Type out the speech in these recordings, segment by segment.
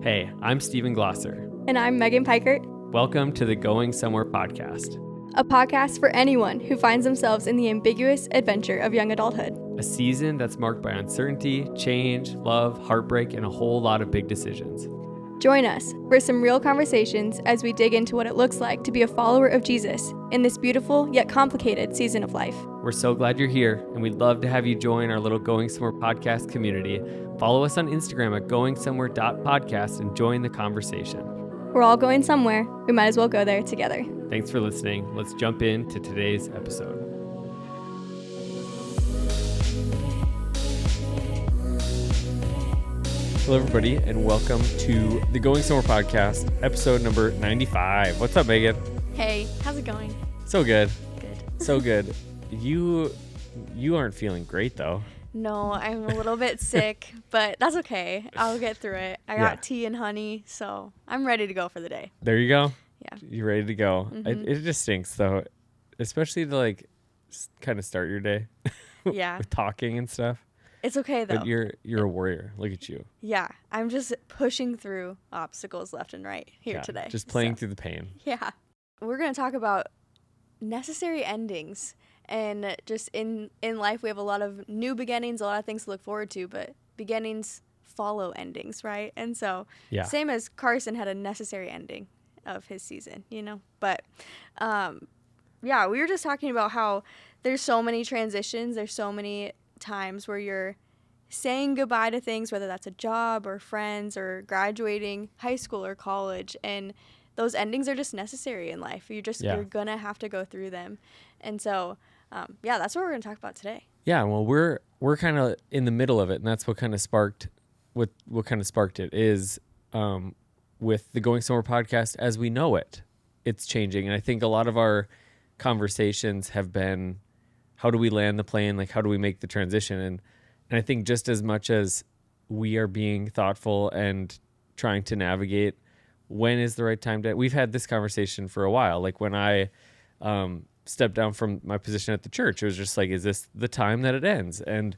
Hey, I'm Stephen Glosser. And I'm Megan Pikert. Welcome to the Going Somewhere podcast, a podcast for anyone who finds themselves in the ambiguous adventure of young adulthood. a season that's marked by uncertainty, change, love, heartbreak, and a whole lot of big decisions. Join us for some real conversations as we dig into what it looks like to be a follower of Jesus in this beautiful yet complicated season of life. We're so glad you're here, and we'd love to have you join our little Going Somewhere podcast community. Follow us on Instagram at goingsomewhere.podcast and join the conversation. We're all going somewhere. We might as well go there together. Thanks for listening. Let's jump into today's episode. Hello, everybody, and welcome to the Going Somewhere podcast, episode number 95. What's up, Megan? Hey, how's it going? So good. Good. So good. You aren't feeling great, though. No, I'm a little bit sick, but that's okay. I'll get through it. I got tea and honey, so I'm ready to go for the day. There you go. Yeah. You're ready to go. Mm-hmm. It just stinks, though, especially to, kind of start your day Yeah. with talking and stuff. It's okay, though. But you're a warrior. Look at you. Yeah, I'm just pushing through obstacles left and right here today. Just playing through the pain. Yeah. We're going to talk about necessary endings. And just in life, we have a lot of new beginnings, a lot of things to look forward to, but beginnings follow endings, right? And so, same as Carson had a necessary ending of his season, But, we were just talking about how there's so many transitions, there's so many times where you're saying goodbye to things, whether that's a job or friends or graduating high school or college, and those endings are just necessary in life. You're gonna have to go through them. And so that's what we're gonna talk about today. Yeah, well, we're kind of in the middle of it, and that's what kind of sparked what kind of sparked it is with the Going Somewhere podcast as we know it. It's changing, and I think a lot of our conversations have been, how do we land the plane? Like, how do we make the transition? And I think just as much as we are being thoughtful and trying to navigate when is the right time to, we've had this conversation for a while. Like when I stepped down from my position at the church, it was just like, is this the time that it ends? And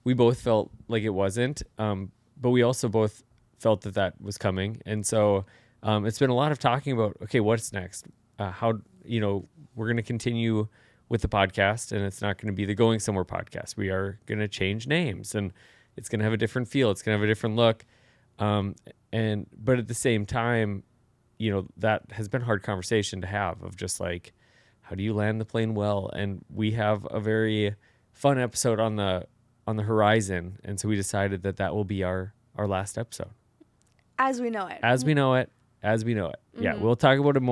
we both felt like it wasn't, but we also both felt that was coming. And so it's been a lot of talking about, okay, what's next? How, we're going to continue with the podcast, and it's not going to be the Going Somewhere podcast. We are going to change names, and it's going to have a different feel. It's going to have a different look. But at the same time, that has been a hard conversation to have of just like, how do you land the plane well? And we have a very fun episode on the horizon. And so we decided that will be our last episode. As we know it. As we know it. Mm-hmm. Yeah. We'll talk about it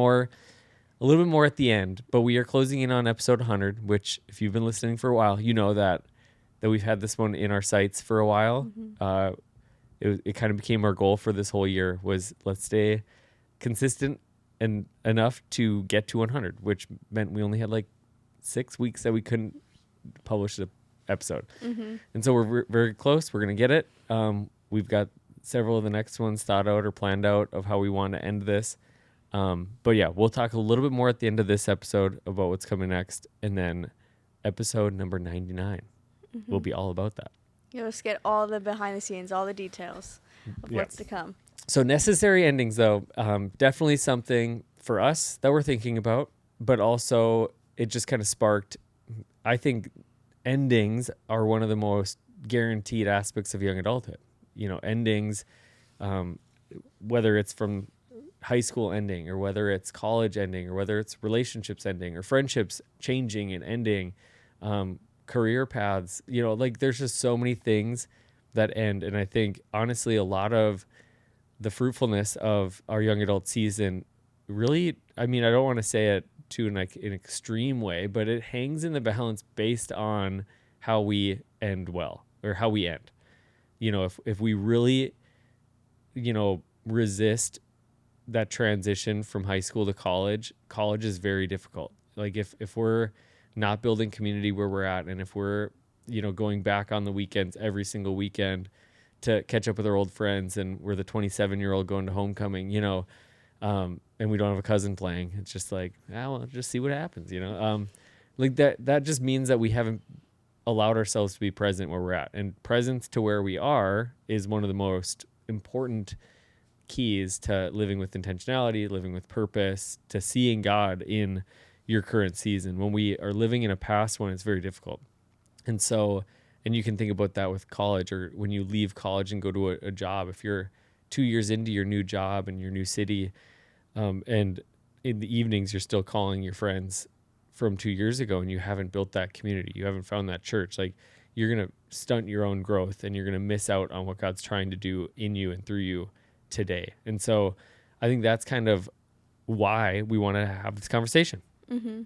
a little bit more at the end, but we are closing in on episode 100, which if you've been listening for a while, you know that we've had this one in our sights for a while. Mm-hmm. It kind of became our goal for this whole year was let's stay consistent and enough to get to 100, which meant we only had 6 weeks that we couldn't publish the episode. Mm-hmm. And so we're very close. We're going to get it. We've got several of the next ones thought out or planned out of how we want to end this. But yeah, we'll talk a little bit more at the end of this episode about what's coming next. And then episode number 99 will be all about that. You'll just get all the behind the scenes, all the details of what's to come. So necessary endings, though, definitely something for us that we're thinking about, but also it just kind of sparked, I think endings are one of the most guaranteed aspects of young adulthood. Endings, whether it's from high school ending or whether it's college ending or whether it's relationships ending or friendships changing and ending, career paths, there's just so many things that end. And I think honestly, a lot of the fruitfulness of our young adult season really, I don't want to say it to an extreme way, but it hangs in the balance based on how we end well or how we end. If we really, resist that transition from high school to college is very difficult. Like if we're not building community where we're at, and if we're, going back on the weekends every single weekend to catch up with our old friends, and we're the 27-year-old going to homecoming, and we don't have a cousin playing, it's just like, well, just see what happens, that just means that we haven't allowed ourselves to be present where we're at. And presence to where we are is one of the most important keys to living with intentionality, living with purpose, to seeing God in your current season. When we are living in a past one, it's very difficult. And so, and you can think about that with college, or when you leave college and go to a job. If you're 2 years into your new job in your new city, and in the evenings you're still calling your friends from 2 years ago, and you haven't built that community, you haven't found that church, like, you're going to stunt your own growth, and you're going to miss out on what God's trying to do in you and through you today. And so I think that's kind of why we want to have this conversation. Mm-hmm.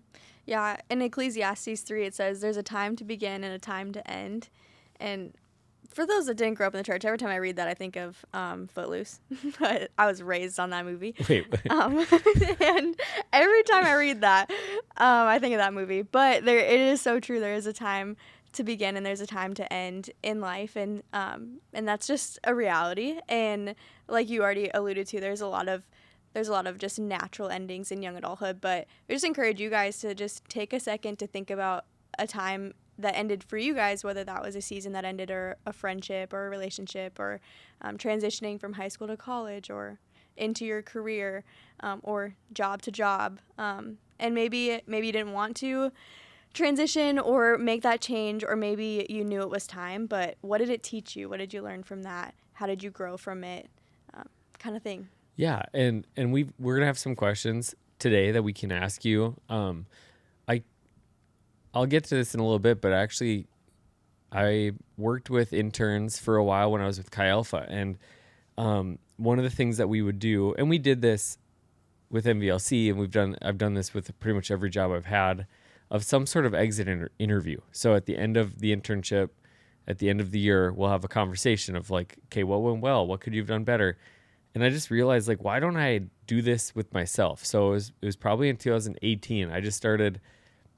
Yeah, in Ecclesiastes 3, it says there's a time to begin and a time to end. And for those that didn't grow up in the church, every time I read that, I think of Footloose. I was raised on that movie. Wait. And every time I read that, I think of that movie. But it is so true. There is a time to begin and there's a time to end in life, and that's just a reality. And like you already alluded to, there's a lot of just natural endings in young adulthood, but I just encourage you guys to just take a second to think about a time that ended for you guys, whether that was a season that ended, or a friendship or a relationship, or transitioning from high school to college, or into your career, or job to job. And maybe you didn't want to transition or make that change, or maybe you knew it was time, but what did it teach you? What did you learn from that? How did you grow from it? Kind of thing. Yeah, and we're gonna have some questions today that we can ask you. I'll get to this in a little bit, but actually, I worked with interns for a while when I was with Chi Alpha, and one of the things that we would do, and we did this with MVLC, and I've done this with pretty much every job I've had, of some sort of exit interview. So at the end of the internship, at the end of the year, we'll have a conversation of like, okay, what went well? What could you have done better? And I just realized, like, why don't I do this with myself? So it was probably in 2018. I just started,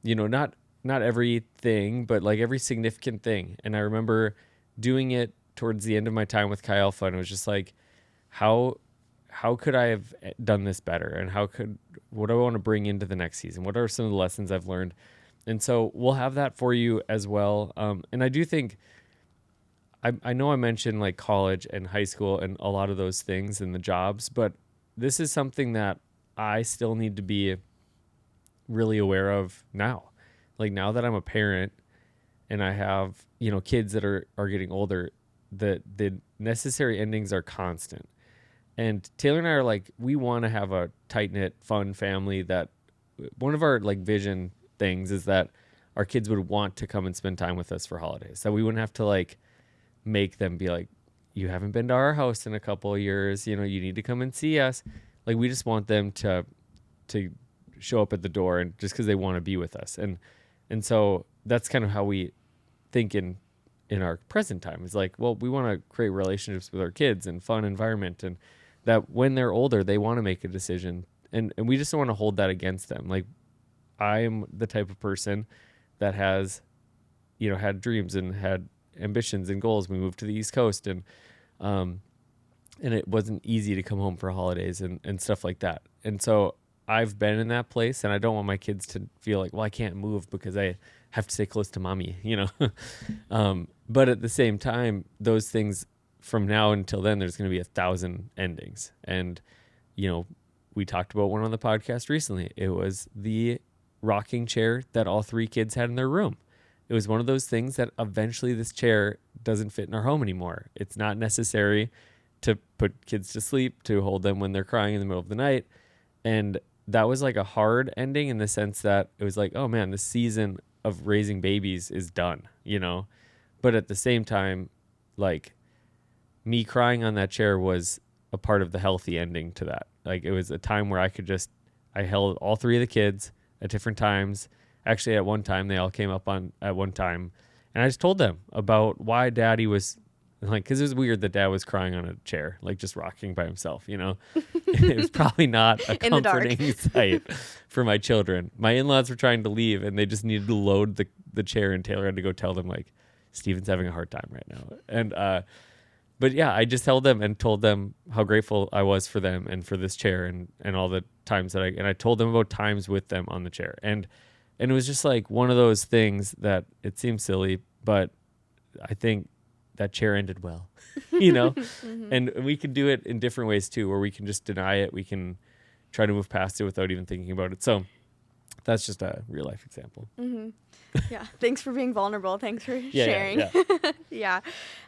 not everything, but like every significant thing. And I remember doing it towards the end of my time with Chi Alpha, and it was just like, how could I have done this better? And what do I want to bring into the next season? What are some of the lessons I've learned? And so we'll have that for you as well. And I do think, I know I mentioned like college and high school and a lot of those things and the jobs, but this is something that I still need to be really aware of now. Like, now that I'm a parent and I have, kids that are getting older, the necessary endings are constant. And Taylor and I are like, we want to have a tight-knit, fun family. That one of our like vision things is that our kids would want to come and spend time with us for holidays. That we wouldn't have to like make them be like, you haven't been to our house in a couple of years, you need to come and see us. Like, we just want them to show up at the door, and just because they want to be with us. And so that's kind of how we think in our present time. Is like, well, we want to create relationships with our kids and fun environment, and that when they're older, they want to make a decision. And we just don't want to hold that against them. Like, I am the type of person that has, had dreams and had ambitions and goals. We moved to the East Coast, and it wasn't easy to come home for holidays and stuff like that. And so I've been in that place, and I don't want my kids to feel like, well, I can't move because I have to stay close to mommy, But at the same time, those things, from now until then, there's going to be 1,000 endings. And, we talked about one on the podcast recently. It was the rocking chair that all 3 kids had in their room. It was one of those things that eventually this chair doesn't fit in our home anymore. It's not necessary to put kids to sleep, to hold them when they're crying in the middle of the night. And that was like a hard ending, in the sense that it was like, oh man, the season of raising babies is done, But at the same time, like, me crying on that chair was a part of the healthy ending to that. Like, it was a time where I held all 3 of the kids at different times. Actually, at one time, they all came up at one time, and I just told them about why Daddy was like, because it was weird that Dad was crying on a chair, like just rocking by himself, It was probably not a comforting sight for my children. My in-laws were trying to leave, and they just needed to load the chair, and Taylor had to go tell them, like, Steven's having a hard time right now. And but yeah, I just held them and told them how grateful I was for them and for this chair, and all the times that I told them about times with them on the chair. And it was just like one of those things that it seems silly, but I think that chair ended well, you know, and we can do it in different ways too, where we can just deny it. We can try to move past it without even thinking about it. So that's just a real life example. Yeah. Thanks for being vulnerable. Thanks for sharing. Yeah. Yeah.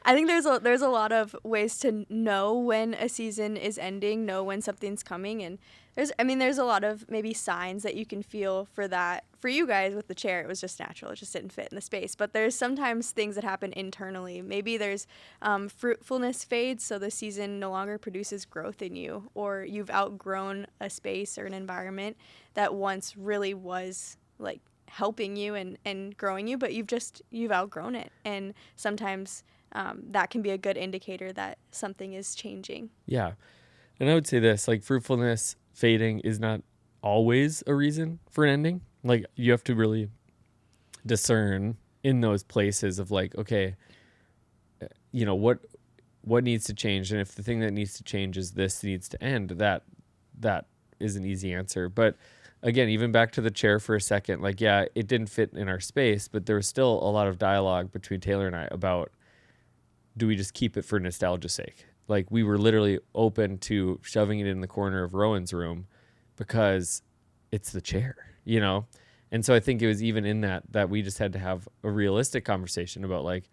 I think there's a lot of ways to know when a season is ending, know when something's coming, and there's a lot of maybe signs that you can feel for that. For you guys with the chair, it was just natural. It just didn't fit in the space. But there's sometimes things that happen internally. Maybe there's fruitfulness fades, so the season no longer produces growth in you, or you've outgrown a space or an environment that once really was like helping you and growing you, but you've outgrown it. And sometimes that can be a good indicator that something is changing. Yeah. And I would say this, like fruitfulness fading is not always a reason for an ending. Like you have to really discern in those places of like, okay, you know, what needs to change? And if the thing that needs to change is this needs to end, that is an easy answer. But again, even back to the chair for a second, like, yeah, it didn't fit in our space, but there was still a lot of dialogue between Taylor and I about, do we just keep it for nostalgia's sake? Like we were literally open to shoving it in the corner of Rowan's room because it's the chair, you know? And so I think it was even in that we just had to have a realistic conversation about like,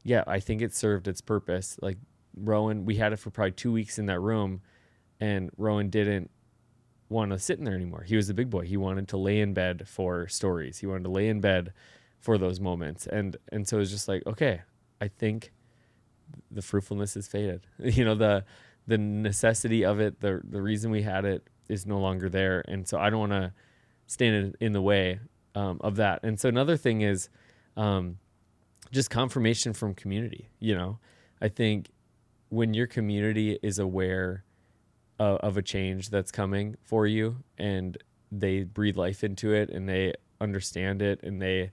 yeah, I think it served its purpose. Like Rowan, we had it for probably 2 weeks in that room, and Rowan didn't want to sit in there anymore. He was a big boy. He wanted to lay in bed for stories. He wanted to lay in bed for those moments. And so it was just like, okay, I think the fruitfulness is faded. You know, the necessity of it, the reason we had it is no longer there. And so I don't want to stand in the way of that. And so another thing is just confirmation from community. You know, I think when your community is aware of a change that's coming for you, and they breathe life into it, and they understand it, and they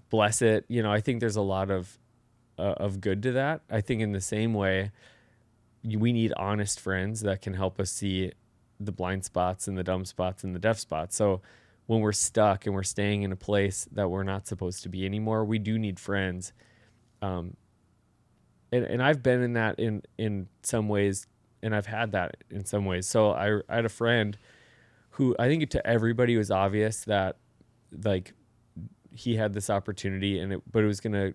bless it, you know, I think there's a lot of good to that. I think in the same way, we need honest friends that can help us see the blind spots and the dumb spots and the deaf spots. So when we're stuck and we're staying in a place that we're not supposed to be anymore, we do need friends. And I've been in that in some ways, and I've had that in some ways. So I had a friend who I think to everybody was obvious that like he had this opportunity, but it was going to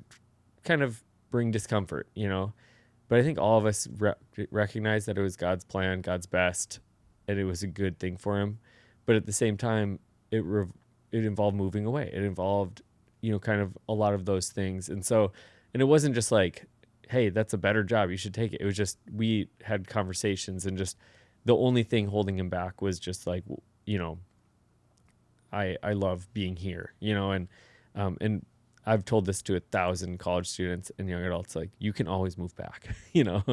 kind of bring discomfort, you know. But I think all of us recognized that it was God's plan, God's best, and it was a good thing for him. But at the same time, it involved moving away. It involved, you know, kind of a lot of those things. And it wasn't just like, hey, that's a better job, you should take it. It was just, we had conversations, and just the only thing holding him back was just like, you know, I love being here, you know, and I've told this to 1,000 college students and young adults, like, you can always move back, you know,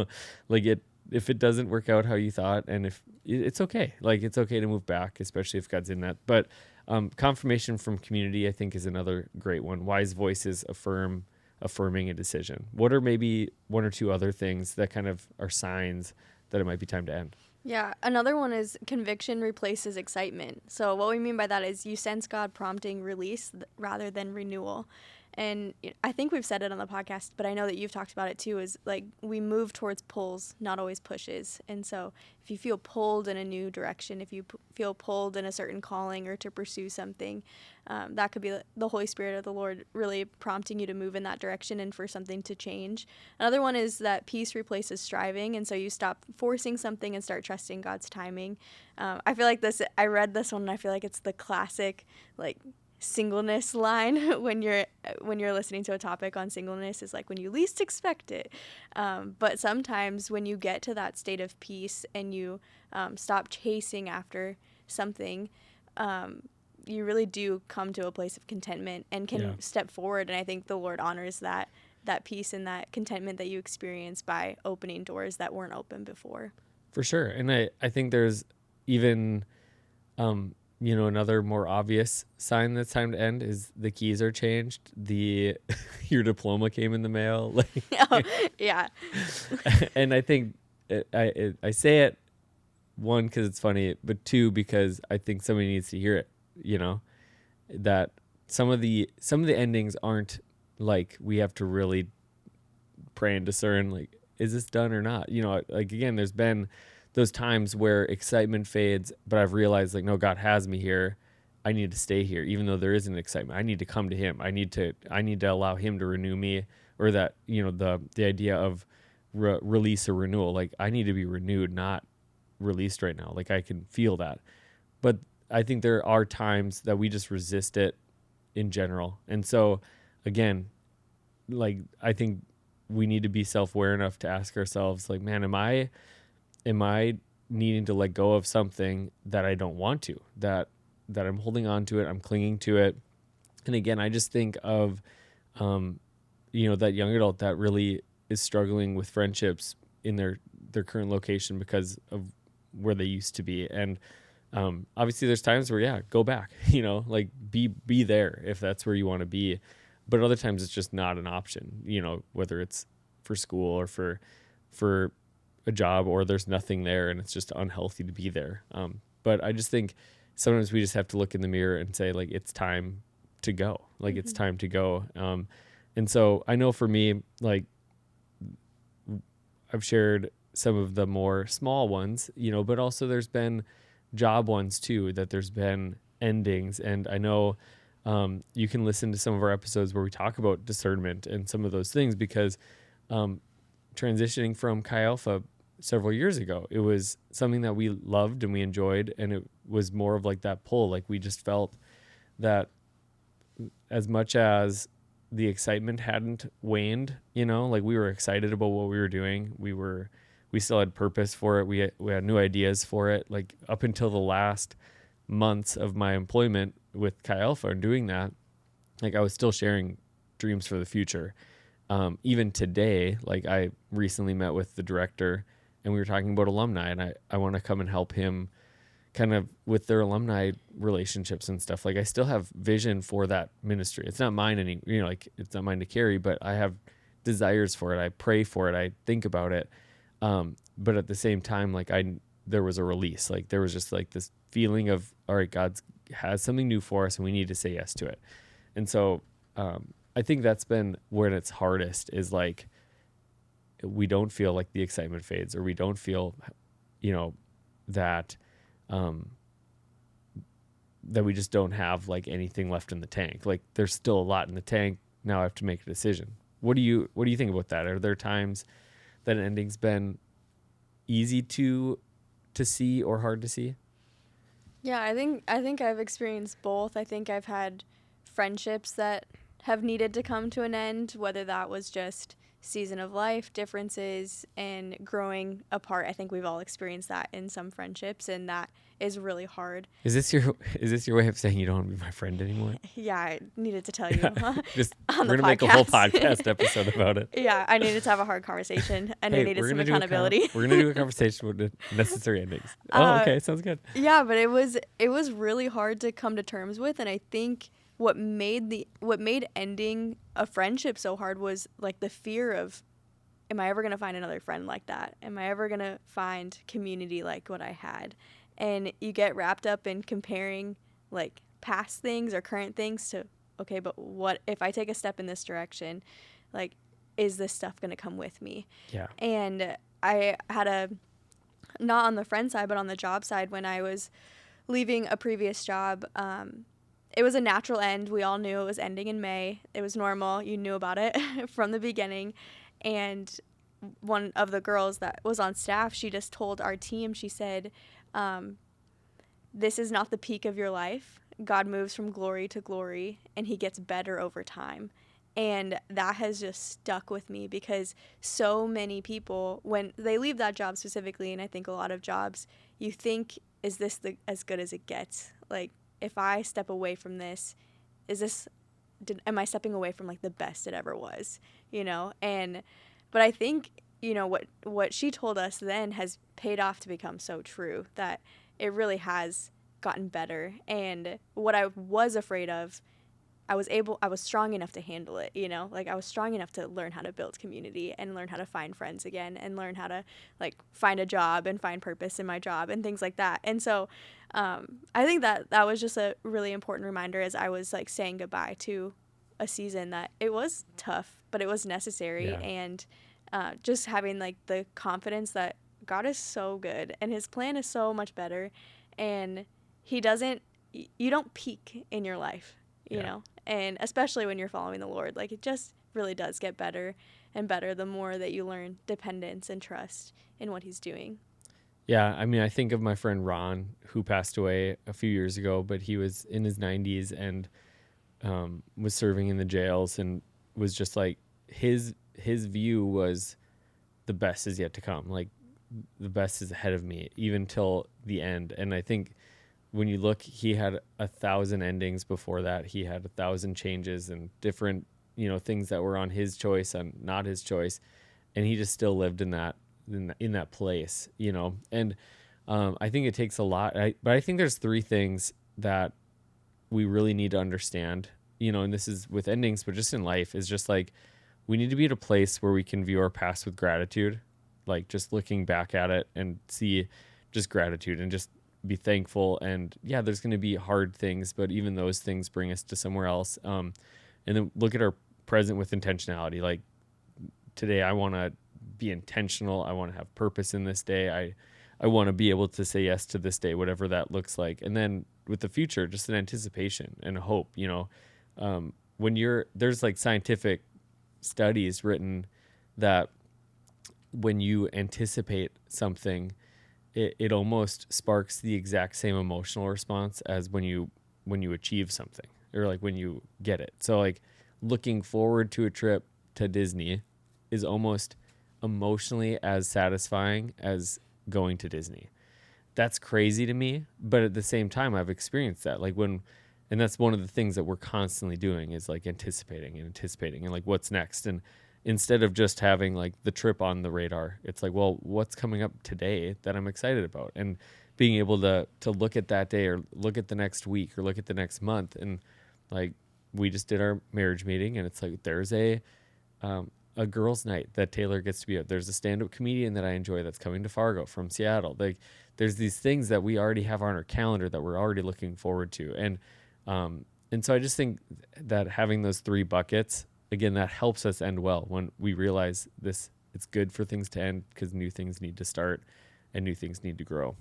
like if it doesn't work out how you thought, and if it's okay, like it's okay to move back, especially if God's in that. But confirmation from community, I think, is another great one. Wise voices affirming a decision. What are maybe one or two other things that kind of are signs that it might be time to end? Yeah, another one is conviction replaces excitement. So what we mean by that is you sense God prompting release rather than renewal. And I think we've said it on the podcast, but I know that you've talked about it too, is like we move towards pulls, not always pushes. And so if you feel pulled in a new direction, if you feel pulled in a certain calling or to pursue something, that could be the Holy Spirit of the Lord really prompting you to move in that direction and for something to change. Another one is that peace replaces striving. And so you stop forcing something and start trusting God's timing. I feel like I read this one and I feel like it's the classic, like, singleness line when you're listening to a topic on singleness, is like when you least expect it. But sometimes when you get to that state of peace and you stop chasing after something, you really do come to a place of contentment and can step forward. And I think the Lord honors that peace and that contentment that you experience by opening doors that weren't open before. For sure. And I think there's even you know, another more obvious sign that's time to end is the keys are changed. Your diploma came in the mail. Like, oh, yeah. And I think I say it, one, because it's funny, but two, because I think somebody needs to hear it. You know, that some of the endings aren't like we have to really pray and discern, like, is this done or not? You know, like, again, there's been those times where excitement fades, but I've realized, like, no, God has me here. I need to stay here, even though there isn't excitement. I need to come to him. I need to allow him to renew me, or that, you know, the idea of release or renewal. Like, I need to be renewed, not released right now. Like, I can feel that. But I think there are times that we just resist it in general. And so, again, like, I think we need to be self-aware enough to ask ourselves, like, man, am I needing to let go of something that I don't want to, that I'm holding on to it, I'm clinging to it. And again, I just think of, you know, that young adult that really is struggling with friendships in their current location because of where they used to be. And obviously there's times where, yeah, go back, you know, like be there if that's where you want to be. But other times it's just not an option, you know, whether it's for school or for a job, or there's nothing there and it's just unhealthy to be there. But I just think sometimes we just have to look in the mirror and say, like, it's time to go. Like, it's time to go. And so I know for me, like, I've shared some of the more small ones, you know, but also there's been job ones too, that there's been endings. And I know you can listen to some of our episodes where we talk about discernment and some of those things, because transitioning from Chi Alpha several years ago, it was something that we loved and we enjoyed, and it was more of like that pull. Like, we just felt that as much as the excitement hadn't waned, you know, like, we were excited about what we were doing. We still had purpose for it. We had new ideas for it. Like, up until the last months of my employment with Chi Alpha and doing that, like, I was still sharing dreams for the future. Even today, like, I recently met with the director and we were talking about alumni, and I want to come and help him kind of with their alumni relationships and stuff. Like, I still have vision for that ministry. It's not mine like, it's not mine to carry, but I have desires for it. I pray for it. I think about it. But at the same time, like, there was a release. Like, there was just like this feeling of, all right, God has something new for us and we need to say yes to it. And so, I think that's been where it's hardest, is like, we don't feel like the excitement fades, or we don't feel, you know, that, that we just don't have like anything left in the tank. Like, there's still a lot in the tank. Now I have to make a decision. What do you think about that? Are there times that an ending's been easy to see or hard to see? Yeah, I think I've experienced both. I think I've had friendships that have needed to come to an end, whether that was just season of life differences and growing apart. I think we've all experienced that in some friendships, and that is really hard. Is this your way of saying you don't want to be my friend anymore? Yeah, I needed to tell you. Just on we're the gonna make a whole podcast episode about it. Yeah, I needed to have a hard conversation, and I needed some accountability. We're gonna do a conversation with the necessary endings. Okay, sounds good. Yeah, but it was really hard to come to terms with, and I think what made ending a friendship so hard was like the fear of, am I ever going to find another friend like that? Am I ever going to find community like what I had? And you get wrapped up in comparing like past things or current things to, okay, but what if I take a step in this direction? Like, is this stuff going to come with me? Yeah. And I had not on the friend side, but on the job side, when I was leaving a previous job, it was a natural end. We all knew it was ending in May. It was normal. You knew about it from the beginning. And one of the girls that was on staff, she just told our team, she said, this is not the peak of your life. God moves from glory to glory, and he gets better over time. And that has just stuck with me, because so many people, when they leave that job specifically, and I think a lot of jobs, you think, is this as good as it gets? Like, if I step away from this, am I stepping away from like the best it ever was, you know? But I think, you know, what she told us then has paid off to become so true, that it really has gotten better. And what I was afraid of, I was strong enough to handle it, you know? Like, I was strong enough to learn how to build community and learn how to find friends again and learn how to like find a job and find purpose in my job and things like that. And so I think that was just a really important reminder as I was like saying goodbye to a season that it was tough, but it was necessary. Yeah. And just having like the confidence that God is so good and his plan is so much better. And he doesn't, you don't peak in your life, you Yeah. know, and especially when you're following the Lord, like it just really does get better and better the more that you learn dependence and trust in what he's doing. Yeah, I mean, I think of my friend Ron, who passed away a few years ago, but he was in his 90s and was serving in the jails, and was just like his view was the best is yet to come. Like the best is ahead of me, even till the end. And I think when you look, he had 1,000 endings before that. He had 1,000 changes and different, things that were on his choice and not his choice, and he just still lived in that place, And I think it takes a lot. But I think there's three things that we really need to understand, and this is with endings, but just in life, is just like we need to be at a place where we can view our past with gratitude, like just looking back at it and see just gratitude and just be thankful. And yeah, there's going to be hard things, but even those things bring us to somewhere else. And then look at our present with intentionality. Like today, I want to be intentional. I want to have purpose in this day. I want to be able to say yes to this day, whatever that looks like. And then with the future, just an anticipation and a hope, there's like scientific studies written that when you anticipate something, it almost sparks the exact same emotional response as when you achieve something, or like when you get it. So like looking forward to a trip to Disney is almost emotionally as satisfying as going to Disney. That's crazy to me, but at the same time, I've experienced that. And that's one of the things that we're constantly doing is like anticipating and like what's next. And instead of just having like the trip on the radar, it's like, well, what's coming up today that I'm excited about? And being able to look at that day, or look at the next week, or look at the next month. And like, we just did our marriage meeting, and it's like, there's a girls' night that Taylor gets to be at. There's a stand-up comedian that I enjoy that's coming to Fargo from Seattle. Like, there's these things that we already have on our calendar that we're already looking forward to. And so I just think that having those three buckets, again, that helps us end well when we realize this. It's good for things to end because new things need to start and new things need to grow.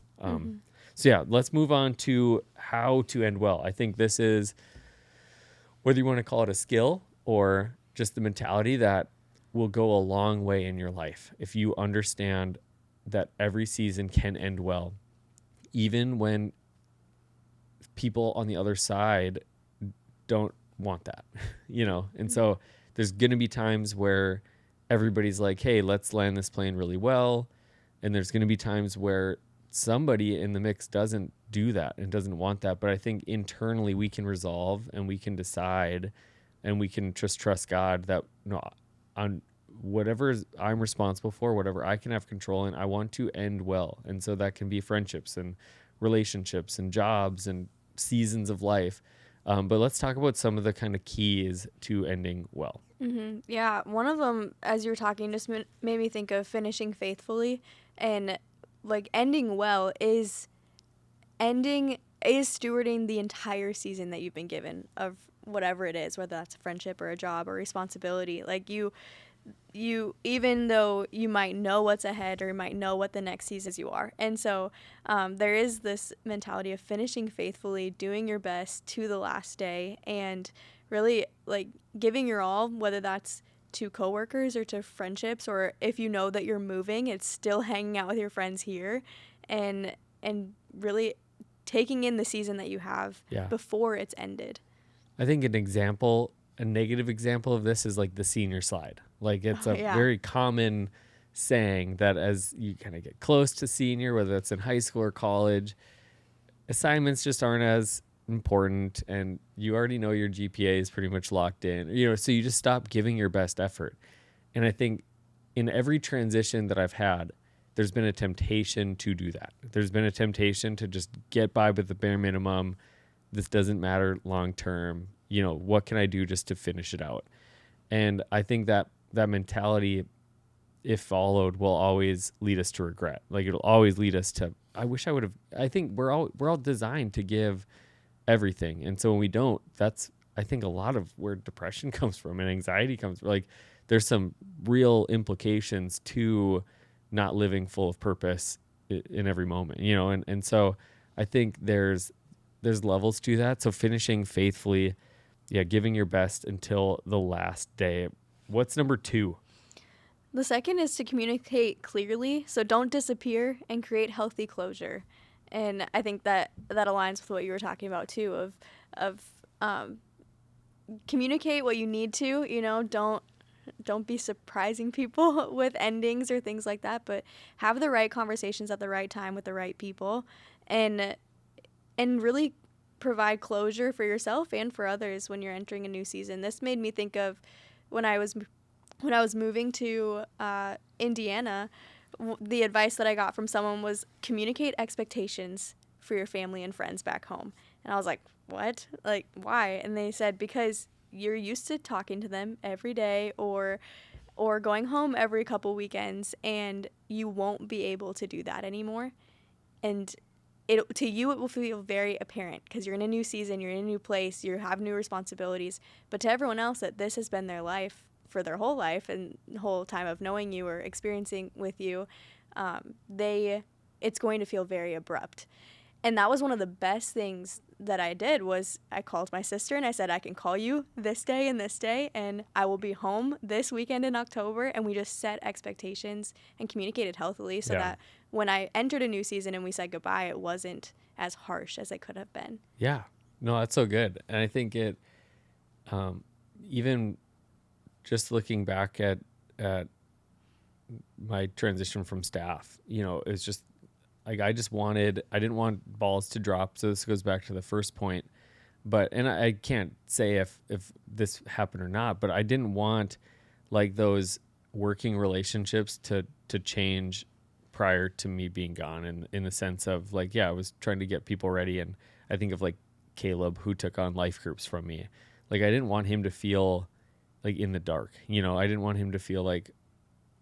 So yeah, let's move on to how to end well. I think this is, whether you want to call it a skill or just the mentality, that will go a long way in your life. If you understand that every season can end well, even when people on the other side don't want that, And so there's going to be times where everybody's like, hey, let's land this plane really well. And there's going to be times where somebody in the mix doesn't do that and doesn't want that. But I think internally we can resolve and we can decide, and we can just trust God that on whatever I'm responsible for, whatever I can have control in, I want to end well. And so that can be friendships and relationships and jobs and seasons of life. But let's talk about some of the kind of keys to ending well. Mm-hmm. Yeah, one of them, as you were talking, just made me think of finishing faithfully. And like ending well is stewarding the entire season that you've been given of whatever it is, whether that's a friendship or a job or responsibility. Like you even though you might know what's ahead, or you might know what the next season is, you are. And so there is this mentality of finishing faithfully, doing your best to the last day, and really like giving your all, whether that's to coworkers or to friendships, or if you know that you're moving, it's still hanging out with your friends here, and really taking in the season that you have before it's ended. I think a negative example of this is like the senior slide. Like it's a very common saying that as you kind of get close to senior, whether it's in high school or college, assignments just aren't as important, and you already know your GPA is pretty much locked in, so you just stop giving your best effort. And I think in every transition that I've had, there's been a temptation to do that. There's been a temptation to just get by with the bare minimum. This doesn't matter long term. What can I do just to finish it out? And I think that mentality, if followed, will always lead us to regret. Like it'll always lead us to, I wish I would have. I think we're all designed to give everything, and so when we don't, that's I think a lot of where depression comes from and anxiety comes from. Like there's some real implications to not living full of purpose in every moment, you know, and so I think there's levels to that. So finishing faithfully, yeah, giving your best until the last day. What's number 2? The second is to communicate clearly, so don't disappear and create healthy closure. And I think that aligns with what you were talking about too of communicate what you need to, you know, don't be surprising people with endings or things like that, but have the right conversations at the right time with the right people and really provide closure for yourself and for others when you're entering a new season. This made me think of when I was moving to Indiana. The advice that I got from someone was communicate expectations for your family and friends back home. And I was like, what? Like, why? And they said, because you're used to talking to them every day or going home every couple weekends, and you won't be able to do that anymore. And to you it will feel very apparent because you're in a new season, you're in a new place, you have new responsibilities. But to everyone else, that this has been their life for their whole life and the whole time of knowing you or experiencing with you, it's going to feel very abrupt. And that was one of the best things that I did was I called my sister and I said, I can call you this day and I will be home this weekend in October. And we just set expectations and communicated healthily so that when I entered a new season and we said goodbye, it wasn't as harsh as it could have been. Yeah. No, that's so good. And I think it, even just looking back at my transition from staff, you know, it's just like I didn't want balls to drop. So this goes back to the first point. And I can't say if this happened or not, but I didn't want like those working relationships to change prior to me being gone, in the sense of like, yeah, I was trying to get people ready. And I think of like Caleb, who took on life groups from me. Like I didn't want him to feel like in the dark, you know. I didn't want him to feel like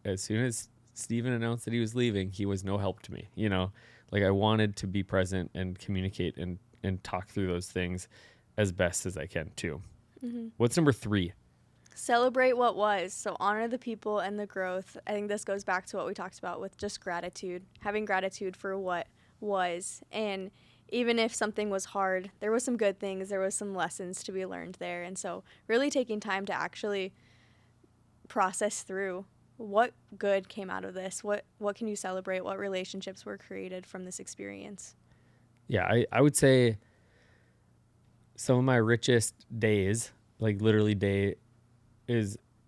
as soon as Steven announced that he was leaving, he was no help to me, you know. Like I wanted to be present and communicate and talk through those things as best as I can too. Mm-hmm. What's number 3? Celebrate what was. So honor the people and the growth. I think this goes back to what we talked about with just gratitude, having gratitude for what was. And even if something was hard, there was some good things, there was some lessons to be learned there. And so really taking time to actually process through what good came out of this, what can you celebrate, what relationships were created from this experience. Yeah, I would say some of my richest days, like literally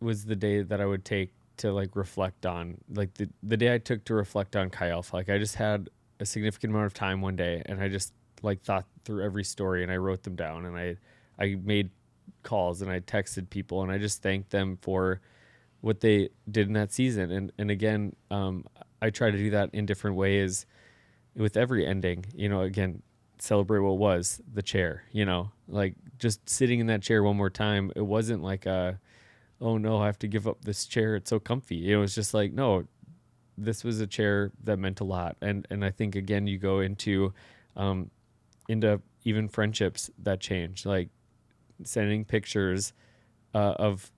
was the day that I would take to like reflect on, like the day I took to reflect on Chi Alpha. Like I just had a significant amount of time one day and I just like thought through every story and I wrote them down and I made calls and I texted people and I just thanked them for what they did in that season. And again, I try to do that in different ways with every ending, you know. Again, celebrate what was, the chair, you know, like just sitting in that chair one more time. It wasn't like oh no, I have to give up this chair, it's so comfy. It was just like, no, this was a chair that meant a lot. And I think again, you go into even friendships that change, like sending pictures of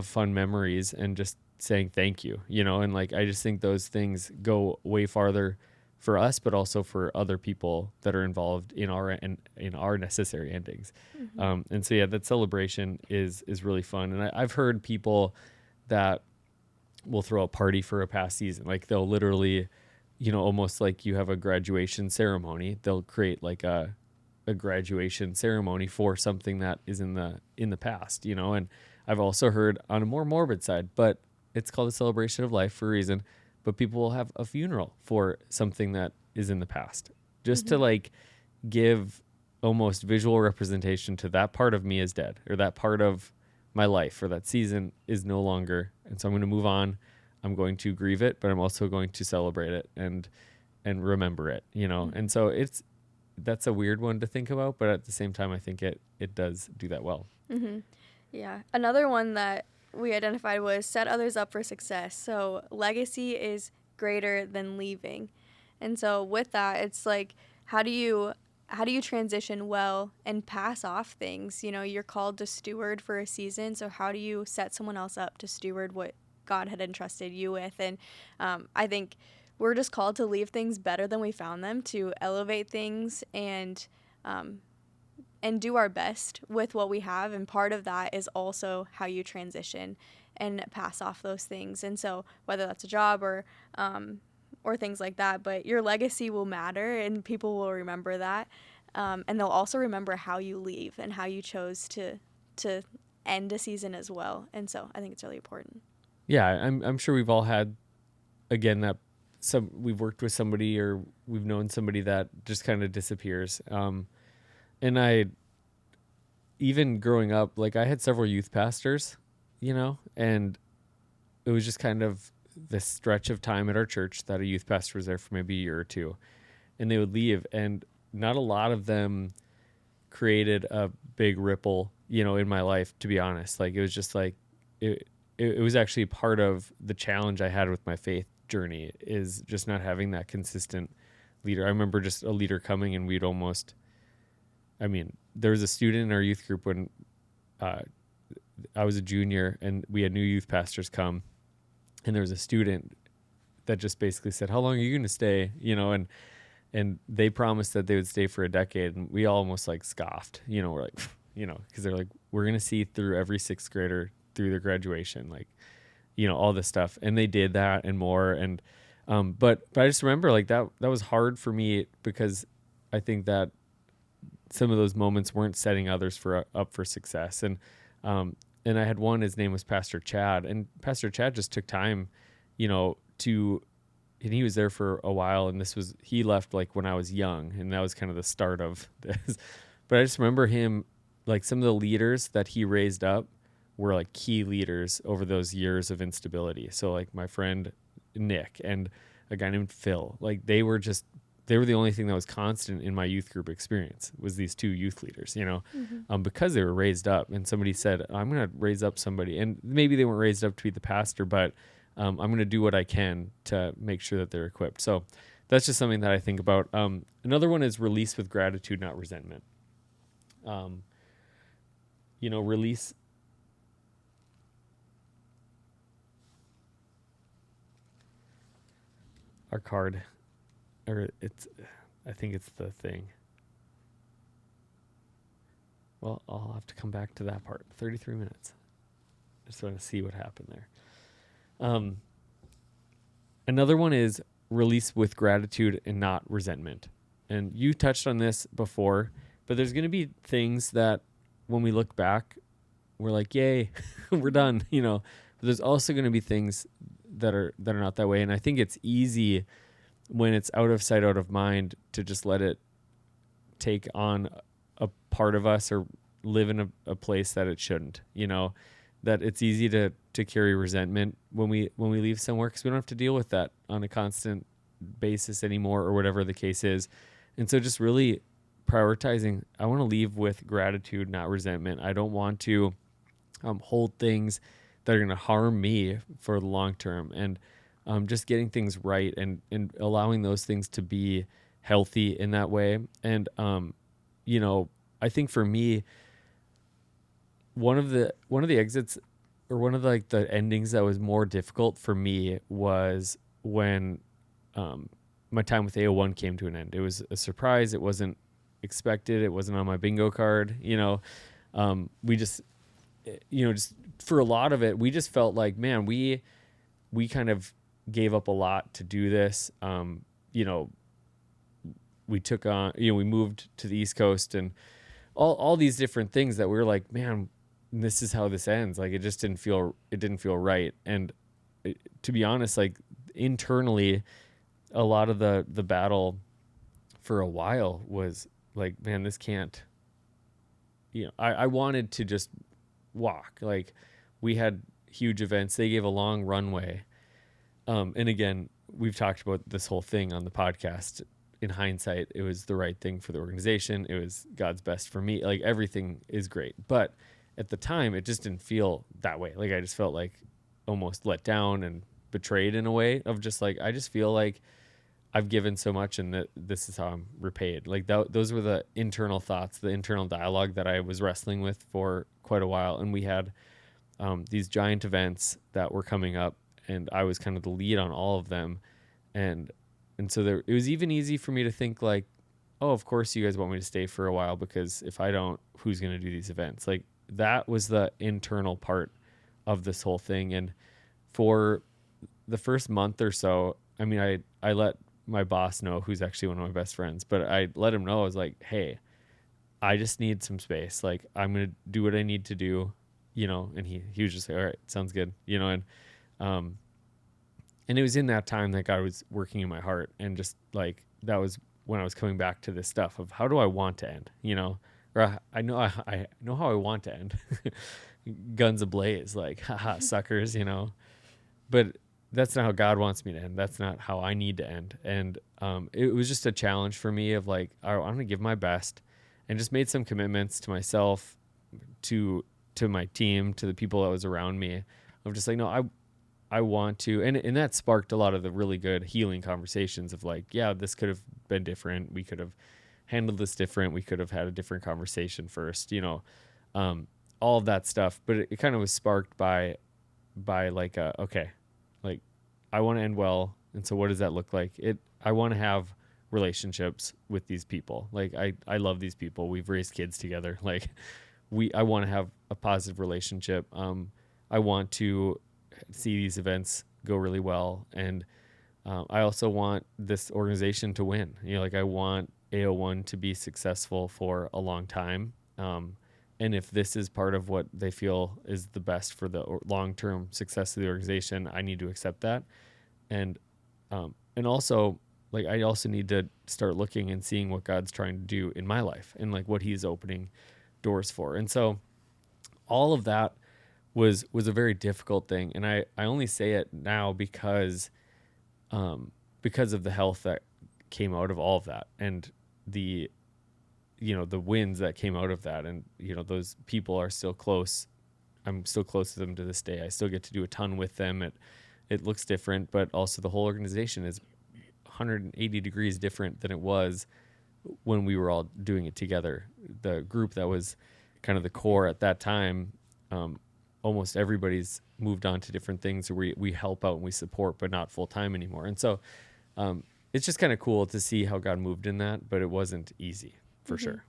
fun memories and just saying thank you, you know. And like I just think those things go way farther for us, but also for other people that are involved in our necessary endings. Mm-hmm. And so yeah, that celebration is really fun. And I've heard people that will throw a party for a past season. Like they'll literally, you know, almost like you have a graduation ceremony, they'll create like a graduation ceremony for something that is in the past, you know. And I've also heard on a more morbid side, but it's called a celebration of life for a reason, but people will have a funeral for something that is in the past, just to like give almost visual representation to that part of me is dead, or that part of my life or that season is no longer. And so I'm going to move on. I'm going to grieve it, but I'm also going to celebrate it and remember it, you know? And so that's a weird one to think about, but at the same time, I think it does do that well. Mm-hmm. Yeah. Another one that we identified was set others up for success. So legacy is greater than leaving. And so with that, it's like, how do you how do you transition well and pass off things? You know, you're called to steward for a season, so how do you set someone else up to steward what God had entrusted you with? And I think we're just called to leave things better than we found them, to elevate things and do our best with what we have. And part of that is also how you transition and pass off those things. And so whether that's a job or things like that, but your legacy will matter and people will remember that. And they'll also remember how you leave and how you chose to end a season as well. And so I think it's really important. Yeah, I'm sure we've all had, again, that we've worked with somebody or we've known somebody that just kind of disappears. And I, even growing up, like I had several youth pastors, and it was just kind of this stretch of time at our church that a youth pastor was there for maybe a year or two, and they would leave, and not a lot of them created a big ripple, in my life, to be honest. Like, it was just like, it was actually part of the challenge I had with my faith journey, is just not having that consistent leader. I remember just a leader coming and there was a student in our youth group when I was a junior, and we had new youth pastors come, and there was a student that just basically said, "How long are you going to stay?" And they promised that they would stay for a decade, and we all almost like scoffed, we're like, because they're like, we're going to see through every sixth grader through their graduation, like, all this stuff. And they did that and more. And, but I just remember like that was hard for me, because I think that some of those moments weren't setting others up for success. And I had one, his name was Pastor Chad, and Pastor Chad just took time, and he was there for a while, and he left like when I was young, and that was kind of the start of this. But I just remember him, like some of the leaders that he raised up were like key leaders over those years of instability. So like my friend Nick and a guy named Phil, like they were the only thing that was constant in my youth group experience, was these two youth leaders, because they were raised up, and somebody said, I'm going to raise up somebody, and maybe they weren't raised up to be the pastor, but I'm going to do what I can to make sure that they're equipped. So that's just something that I think about. Another one is release with gratitude, not resentment. Release. Our card, or I think it's the thing. Well, I'll have to come back to that part. 33 minutes. I just want to see what happened there. Another one is release with gratitude and not resentment. And you touched on this before, but there's going to be things that when we look back, we're like, yay, we're done, But there's also going to be things that are not that way. And I think it's easy when it's out of sight, out of mind, to just let it take on a part of us or live in a place that it shouldn't, that it's easy to carry resentment when we leave somewhere, because we don't have to deal with that on a constant basis anymore, or whatever the case is. And so just really prioritizing, I want to leave with gratitude, not resentment. I don't want to hold things that are going to harm me for the long term, and just getting things right and allowing those things to be healthy in that way. And, I think for me, one of the exits, or one of the endings that was more difficult for me, was when my time with AO1 came to an end. It was a surprise. It wasn't expected. It wasn't on my bingo card. We just, just for a lot of it, we just felt like, man, we kind of gave up a lot to do this. We took on, we moved to the East Coast, and all these different things that we were like, man, this is how this ends. Like, it didn't feel right. And to be honest, like internally, a lot of the battle for a while was like, man, this can't, I wanted to just walk. Like, we had huge events. They gave a long runway. And again, we've talked about this whole thing on the podcast. In hindsight, it was the right thing for the organization. It was God's best for me. Like, everything is great. But at the time, it just didn't feel that way. Like, I just felt like almost let down and betrayed in a way of just like, I just feel like I've given so much and that this is how I'm repaid. Like those were the internal thoughts, the internal dialogue that I was wrestling with for quite a while. And we had these giant events that were coming up, and I was kind of the lead on all of them. And so it was even easy for me to think like, oh, of course you guys want me to stay for a while, because if I don't, who's going to do these events? Like that was the internal part of this whole thing. And for the first month or so, I mean, I let my boss know, who's actually one of my best friends, but I let him know, I was like, hey, I just need some space. Like I'm going to do what I need to do, and he was just like, all right, sounds good. Um, and it was in that time that God was working in my heart. And just like, that was when I was coming back to this stuff of how do I want to end, or I know how I want to end. Guns ablaze, like, haha, suckers, but that's not how God wants me to end. That's not how I need to end. And it was just a challenge for me of like, I'm going to give my best, and just made some commitments to myself, to my team, to the people that was around me, of just like, no, I want to. And that sparked a lot of the really good healing conversations of like, yeah, this could have been different. We could have handled this different. We could have had a different conversation first, all of that stuff. But it kind of was sparked by like, okay, like I want to end well. And so what does that look like? I want to have relationships with these people. Like I love these people. We've raised kids together. Like I want to have a positive relationship. I want to see these events go really well. And I also want this organization to win. Like I want AO1 to be successful for a long time. And if this is part of what they feel is the best for the long-term success of the organization, I need to accept that. And also, like, I also need to start looking and seeing what God's trying to do in my life and like what he's opening doors for. And so all of that was a very difficult thing. And I only say it now because of the health that came out of all of that, and the wins that came out of that. And, those people are still close. I'm still close to them to this day. I still get to do a ton with them. It looks different, but also the whole organization is 180 degrees different than it was when we were all doing it together. The group that was kind of the core at that time, almost everybody's moved on to different things where we help out and we support, but not full time anymore. And so it's just kind of cool to see how God moved in that, but it wasn't easy for sure.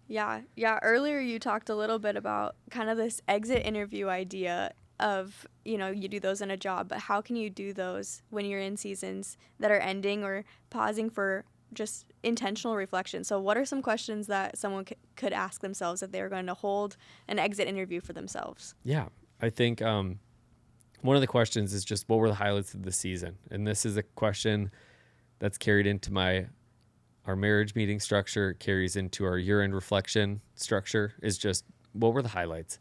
Yeah. Earlier you talked a little bit about kind of this exit interview idea of, you do those in a job, but how can you do those when you're in seasons that are ending or pausing for just intentional reflection? So what are some questions that someone could ask themselves if they were going to hold an exit interview for themselves? Yeah. I think one of the questions is just, what were the highlights of the season? And this is a question that's carried into our marriage meeting structure, carries into our year-end reflection structure, is just, what were the highlights?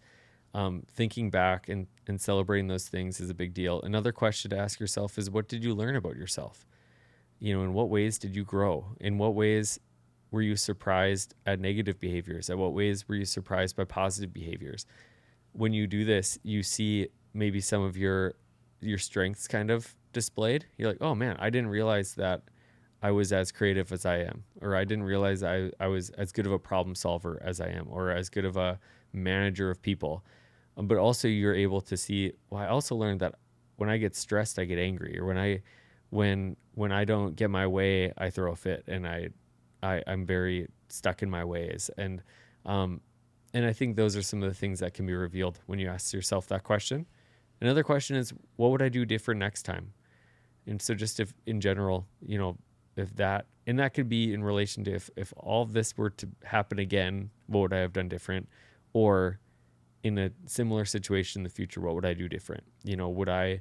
Thinking back and celebrating those things is a big deal. Another question to ask yourself is, what did you learn about yourself? In what ways did you grow? In what ways were you surprised at negative behaviors? At what ways were you surprised by positive behaviors? When you do this, you see maybe some of your strengths kind of displayed. You're like, oh man, I didn't realize that I was as creative as I am, or I didn't realize I was as good of a problem solver as I am, or as good of a manager of people. But also you're able to see, well, I also learned that when I get stressed, I get angry, or when I don't get my way, I throw a fit, and I'm very stuck in my ways. And I think those are some of the things that can be revealed when you ask yourself that question. Another question is, what would I do different next time? And so just if in general, if that, and that could be in relation to if all of this were to happen again, what would I have done different? Or in a similar situation in the future, what would I do different? Would I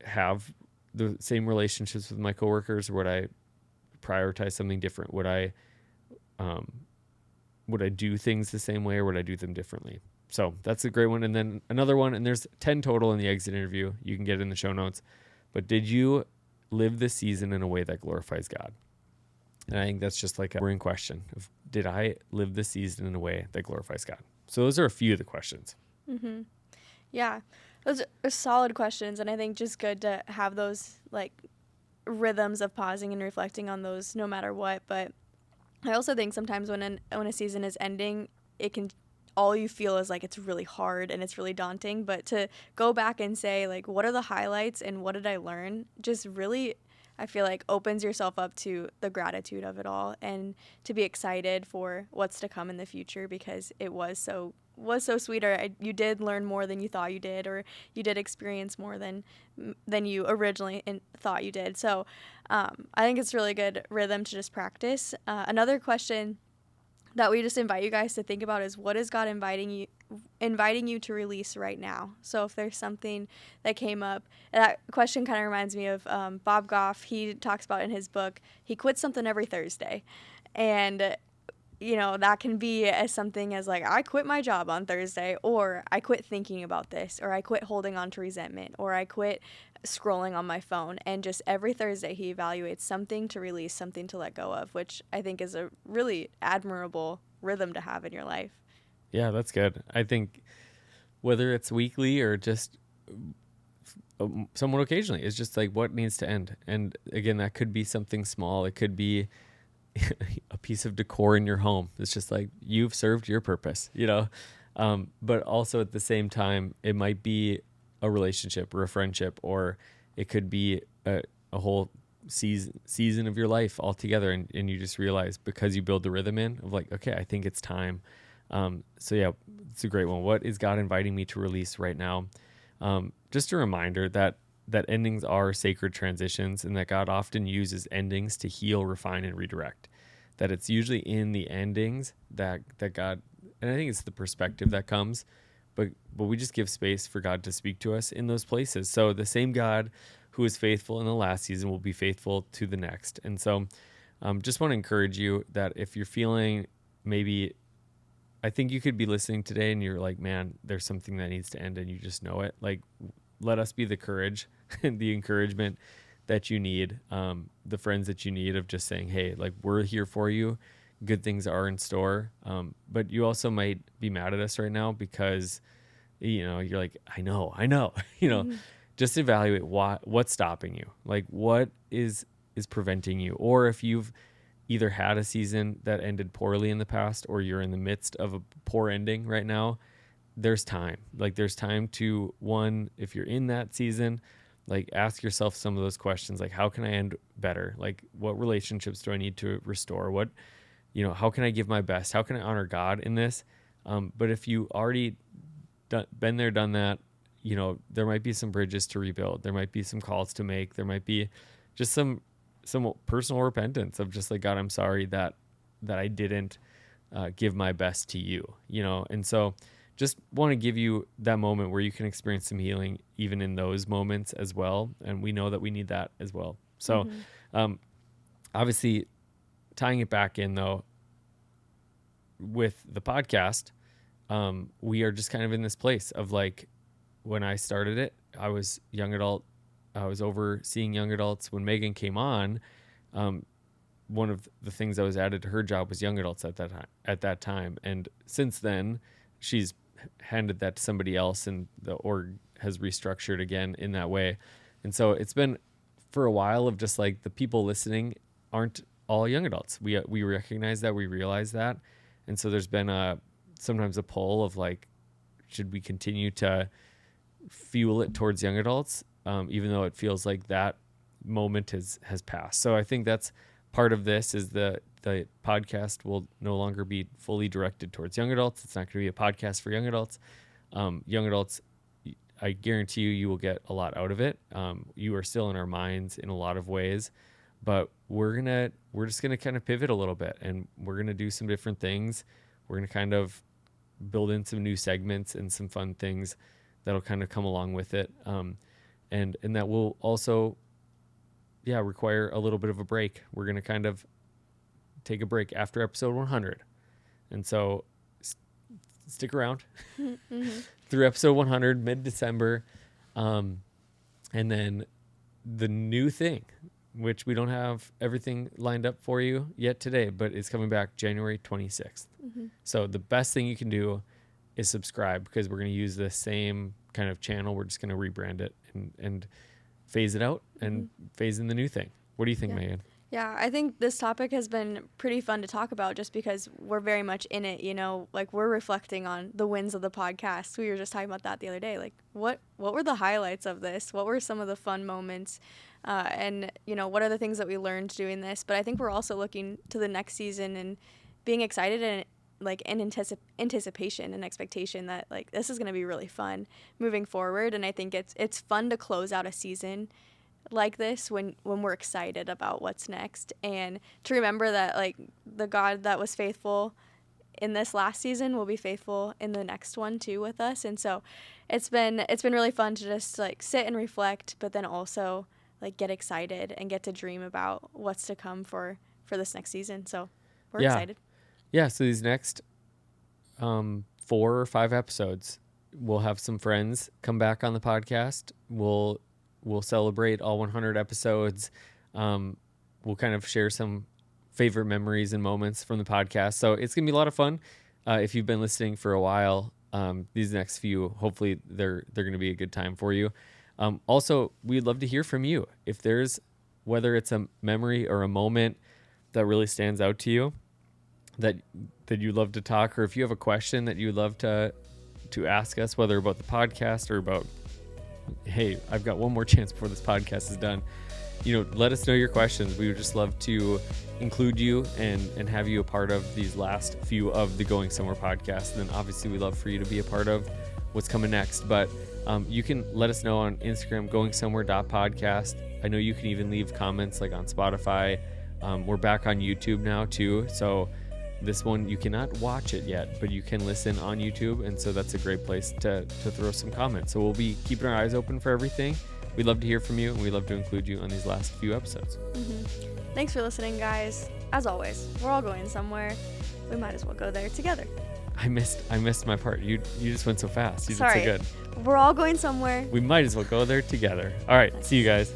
have the same relationships with my coworkers, or would I prioritize something different? Would I do things the same way, or would I do them differently? So that's a great one. And then another one, and there's 10 total in the exit interview. You can get it in the show notes. But did you live this season in a way that glorifies God? And I think that's just like a boring question of, did I live this season in a way that glorifies God? So those are a few of the questions. Mm-hmm. Yeah. Those are solid questions, and I think just good to have those like rhythms of pausing and reflecting on those no matter what. But I also think sometimes when a season is ending, it can all you feel is like it's really hard and it's really daunting. But to go back and say like, what are the highlights and what did I learn? Just really, I feel like opens yourself up to the gratitude of it all and to be excited for what's to come in the future because it was so sweet, or you did learn more than you thought you did, or you did experience more than you originally thought you did. So I think it's really good rhythm to just practice. Another question that we just invite you guys to think about is, what is God inviting you to release right now? So if there's something that came up, that question kind of reminds me of Bob Goff. He talks about in his book, he quits something every Thursday. And that can be as something as like, I quit my job on Thursday, or I quit thinking about this, or I quit holding on to resentment, or I quit scrolling on my phone. And just every Thursday he evaluates something to release, something to let go of, which I think is a really admirable rhythm to have in your life. Yeah, that's good. I think whether it's weekly or just somewhat occasionally, it's just like what needs to end. And again, that could be something small. It could be a piece of decor in your home. It's just like you've served your purpose, but also at the same time, it might be a relationship or a friendship, or it could be a whole season of your life altogether. And you just realize, because you build the rhythm in of like, okay, I think it's time. So yeah, it's a great one. What is God inviting me to release right now? Just a reminder that endings are sacred transitions, and that God often uses endings to heal, refine, and redirect. That it's usually in the endings that God, and I think it's the perspective that comes, but we just give space for God to speak to us in those places. So the same God who is faithful in the last season will be faithful to the next. And so just want to encourage you that if you're feeling maybe, I think you could be listening today and you're like, man, there's something that needs to end, and you just know it. Like, let us be the courage and the encouragement that you need, the friends that you need, of just saying, hey, like, we're here for you. Good things are in store. But you also might be mad at us right now because, you're like, I know, Mm-hmm. just evaluate what's stopping you. Like, what is preventing you? Or if you've either had a season that ended poorly in the past, or you're in the midst of a poor ending right now, there's time. Like, there's time to, one, if you're in that season, like, ask yourself some of those questions, like, how can I end better? Like, what relationships do I need to restore? What, how can I give my best? How can I honor God in this? But if you already been there, done that, there might be some bridges to rebuild. There might be some calls to make. There might be just some personal repentance of just like, God, I'm sorry that I didn't give my best to you, and so just want to give you that moment where you can experience some healing even in those moments as well. And we know that we need that as well. So obviously tying it back in though with the podcast, we are just kind of in this place of like, when I started it, I was young adult. I was overseeing young adults. When Megan came on, one of the things that was added to her job was young adults at that time. And since then, she's handed that to somebody else, and the org has restructured again in that way. And so it's been for a while of just like, the people listening aren't all young adults. We recognize that, we realize that. And so there's been sometimes a pull of like, should we continue to fuel it towards young adults, even though it feels like that moment has passed. So I think that's part of this, is the podcast will no longer be fully directed towards young adults. It's not going to be a podcast for young adults. Young adults, I guarantee you will get a lot out of it. You are still in our minds in a lot of ways, but we're just gonna kind of pivot a little bit, and we're gonna do some different things. We're gonna kind of build in some new segments and some fun things that'll kind of come along with it. And that will also, require a little bit of a break. We're going to kind of take a break after episode 100. And so stick around through episode 100, mid-December. And then the new thing, which we don't have everything lined up for you yet today, but it's coming back January 26th. So the best thing you can do is subscribe, because we're going to use the same kind of channel. We're just going to rebrand it and phase it out and phase in the new thing. What do you think, Yeah. Megan? Yeah, I think this topic has been pretty fun to talk about just because we're very much in it, like we're reflecting on the wins of the podcast. We were just talking about that the other day. Like what were the highlights of this? What were some of the fun moments? And what are the things that we learned doing this? But I think we're also looking to the next season and being excited and like in anticipation and expectation that like this is going to be really fun moving forward. And I think it's fun to close out a season like this when we're excited about what's next, and to remember that like the God that was faithful in this last season will be faithful in the next one too with us. And so it's been really fun to just like sit and reflect, but then also like get excited and get to dream about what's to come for this next season. So we're excited. Yeah, so these next 4 or 5 episodes, we'll have some friends come back on the podcast. We'll celebrate all 100 episodes. We'll kind of share some favorite memories and moments from the podcast. So it's going to be a lot of fun. If you've been listening for a while, these next few, hopefully they're going to be a good time for you. Also, we'd love to hear from you. If there's, whether it's a memory or a moment that really stands out to you, that you love to talk, or if you have a question that you'd love to ask us, whether about the podcast or about, hey, I've got one more chance before this podcast is done, let us know your questions. We would just love to include you and have you a part of these last few of the Going Somewhere podcast. And then obviously we love for you to be a part of what's coming next. But you can let us know on Instagram, goingsomewhere.podcast. I know you can even leave comments like on Spotify. We're back on YouTube now too. So this one, you cannot watch it yet, but you can listen on YouTube. And so that's a great place to throw some comments. So we'll be keeping our eyes open for everything. We'd love to hear from you, and we'd love to include you on these last few episodes. Thanks for listening, guys. As always, we're all going somewhere. We might as well go there together. I missed my part. You just went so fast. You Sorry. did so good. We're all going somewhere. We might as well go there together. All right. See you guys.